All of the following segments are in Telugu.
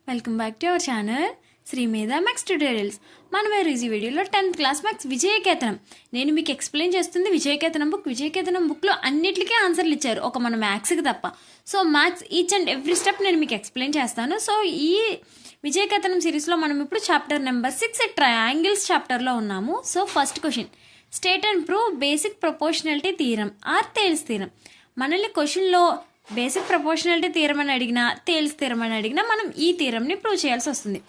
Welcome back to our channel Shri మీద మ్యాథ్స్ ట్యూటోరియల్స్. మనం ఈ వీడియోలో 10th క్లాస్ మ్యాథ్స్ విజయకేతనం నేను మీకు ఎక్స్ప్లెయిన్ చేస్తుంది. విజయకేతనం బుక్లో అన్నిటికీ ఆన్సర్లు ఇచ్చారు, ఒక మన మ్యాథ్స్కి తప్ప. So maths each and every step నేను మీకు ఎక్స్ప్లెయిన్ చేస్తాను. సో ఈ విజయకేతనం సిరీస్లో మనం ఇప్పుడు చాప్టర్ నెంబర్ 6 ట్రయాంగిల్స్ చాప్టర్లో ఉన్నాము. So first question, state and prove basic proportionality theorem or Thales theorem. మనల్ని క్వశ్చన్లో బేసిక్ ప్రపోర్షనాలిటీ థీరం అని అడిగినా, థేల్స్ థీరం అని అడిగినా మనం ఈ థీరంని ప్రూవ్ చేయాల్సి వస్తుంది.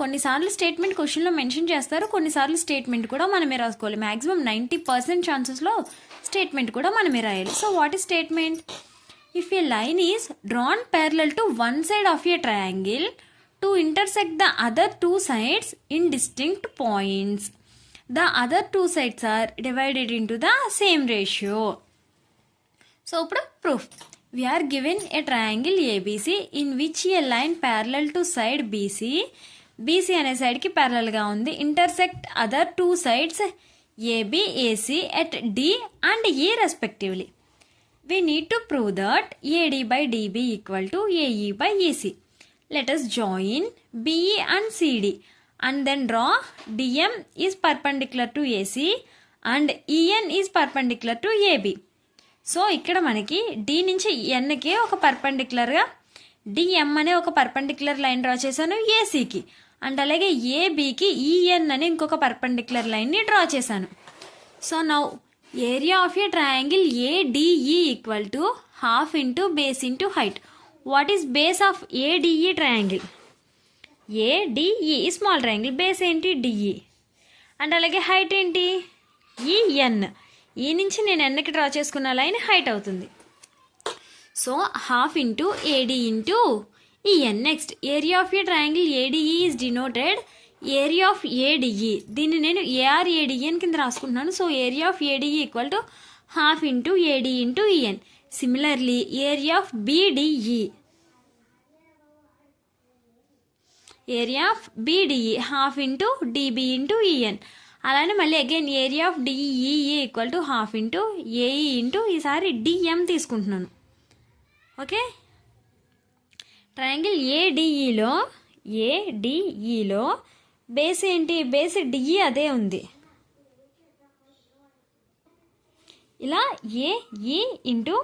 కొన్నిసార్లు స్టేట్మెంట్ క్వశ్చన్లో మెన్షన్ చేస్తారు, కొన్నిసార్లు స్టేట్మెంట్ కూడా మనమే రాసుకోవాలి. మ్యాక్సిమం 90% ఛాన్సెస్లో స్టేట్మెంట్ కూడా మనమే రాయాలి. So what is statement? If a line is drawn parallel to one side of a triangle to intersect the other two sides in distinct points, the other two sides are divided into the same ratio. So proof, we are given a triangle ABC in which a line parallel to side BC అనే సైడ్ కి parallel గా ఉంది, intersect other two sides AB AC at D and E respectively. We need to prove that AD by DB equal to AE by EC. Let us join BE and CD and then draw DM is perpendicular to AC and EN is perpendicular to AB. So ఇక్కడ మనకి D నుంచి Nకి ఒక పర్పెండిక్యులర్గా DM అనే ఒక పర్పెండిక్యులర్ లైన్ డ్రా చేశాను ఏసీకి, అండ్ అలాగే ఏబీకి EN అనే ఇంకొక పర్పెండిక్యులర్ లైన్ని డ్రా చేశాను. So now area of a triangle ADE equal to half into base into height. What is base of ADE triangle? ADE small triangle, base ఏంటి DE, అండ్ అలాగే హైట్ ఏంటి EN. ఈ నుంచి నేను ఎన్కి డ్రా చేసుకున్న లైన్ హైట్ అవుతుంది. So half into AD into EN. Next area of a triangle ADE is denoted area of ADE. దీన్ని నేను ARADN కింద రాసుకుంటున్నాను. So area of ADE equal to half into AD into EN. Similarly area of BDE, area of BDE half into DB into EN. అలానే మళ్ళీ again area of DEE equal to half into AE into ఈసారి DM తీసుకుంటున్నాను. ఓకే, ట్రయాంగిల్ ADEలో బేస్ ఏంటి? బేస్ DE అదే ఉంది. ఇలా AE ఇంటూ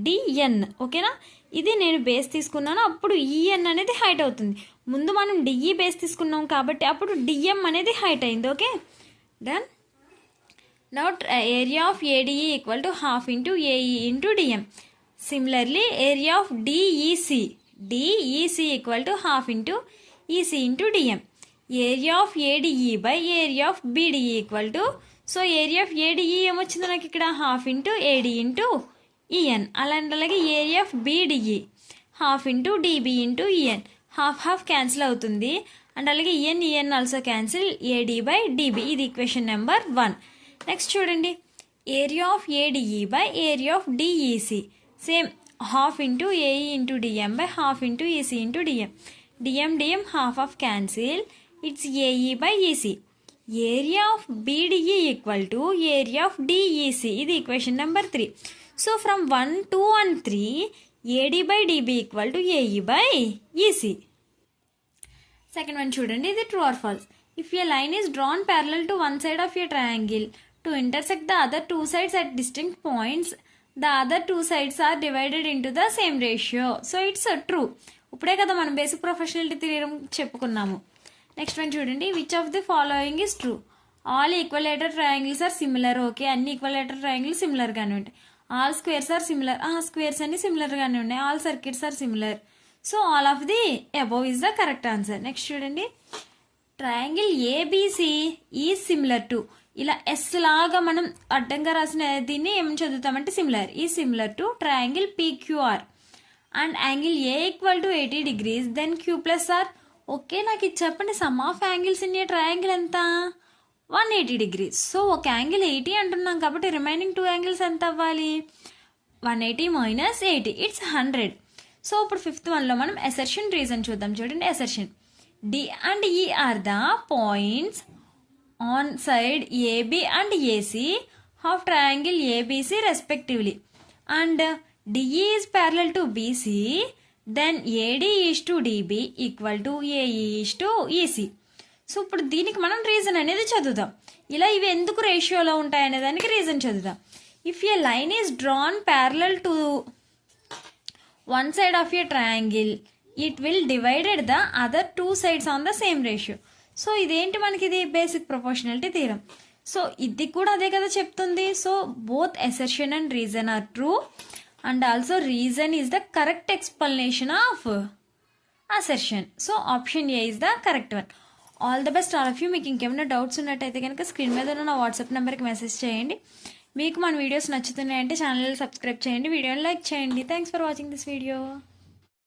DN. ఓకేనా, ఇది నేను బేస్ తీసుకున్నాను, అప్పుడు EN అనేది హైట్ అవుతుంది. ముందు మనం DE బేస్ తీసుకున్నాం కాబట్టి అప్పుడు DM అనేది హైట్ అయింది. Okay done. Now area of ADE equal to half into AE into DM. Similarly area of DEC equal to half into EC into DM. Area of ADE by area of BDE equal to, so area of ADE ఏమొచ్చిందో నాకు ఇక్కడ half into AD into EN. అలాగే area of BDE half into DB into EN. Half cancel అవుతుంది, అండ్ అలాగే EN also cancel, AD by DB. ఇది ఈక్వేషన్ నెంబర్ 1. నెక్స్ట్ చూడండి, area of ADE by area of DEC same, half into AE into DM by half into EC into DM. DM half cancel, it's AE by EC. Area of BDE equal to area of DEC. ఇది equation number 3. So from 1, 2 and 3 AD by DB equal to AE by EC. Second one చూడండి, ఇది true or false. If a line is drawn parallel to one side of a triangle to intersect the other two sides at distinct points, the other two sides are divided into the same ratio. So it's true. ఇప్పుడే కదా మనం బేసిక్ ప్రొఫెషనాలిటీ థియరం చెప్పుకున్నాము. నెక్స్ట్ వన్ చూడండి, which of the following is true? All equilateral triangles are similar. Okay, అన్ని ఈక్వలేటర్ ట్రయాంగిల్స్ సిమిలర్గానే ఉంటాయి. All squares are similar. Squares అన్ని సిమిలర్గానే ఉన్నాయి. All circles are similar. So all of the above is the correct answer. Next చూడండి, triangle ABC is similar to, ఇలా S లాగా మనం అడ్డంగా రాసిన దీన్ని ఏమని చదువుతామంటే సిమిలర్. ఈ similar to triangle PQR and angle A equal to 80 degrees then Q plus R. Okay, నాకు ఇది చెప్పండి, sum of angles in a triangle ఎంత? 180 degrees. సో ఒక యాంగిల్ 80 అంటున్నాం కాబట్టి రిమైనింగ్ 2 యాంగిల్స్ ఎంత అవ్వాలి? 180 మైనస్ 80, ఇట్స్ 100. సో ఇప్పుడు ఫిఫ్త్ వన్లో మనం అసర్షన్ రీజన్ చూద్దాం. చూడండి, assertion D and E are the points on side AB and AC of triangle ABC respectively, and DE is parallel to BC then AD is to DB equal to AE is to EC. సో ఇప్పుడు దీనికి మనం రీజన్ అనేది చదువుదాం. ఇలా ఇవి ఎందుకు రేషియోలో ఉంటాయి అనే దానికి రీజన్ చదువుదాం. If a line is drawn parallel to one side of a triangle it will divided the other two sides on the same ratio. So ఇదేంటి మనకి, ఇది బేసిక్ ప్రొపోర్షనాలిటీ థీరం. సో ఇది కూడా అదే కదా చెప్తుంది. So both assertion and reason are true and also reason is the correct explanation of assertion. So option A is the correct one. All the best all of you. మీకు ఇంకేమైనా డౌట్స్ ఉన్నట్టయితే కనుక స్క్రీన్ మీద ఉన్న నా వాట్సాప్ నెంబర్కి మెసేజ్ చేయండి. మీకు మన వీడియోస్ నచ్చుతున్నాయంటే ఛానల్ సబ్స్క్రైబ్ చేయండి, వీడియోని లైక్ చేయండి. Thanks for watching this video.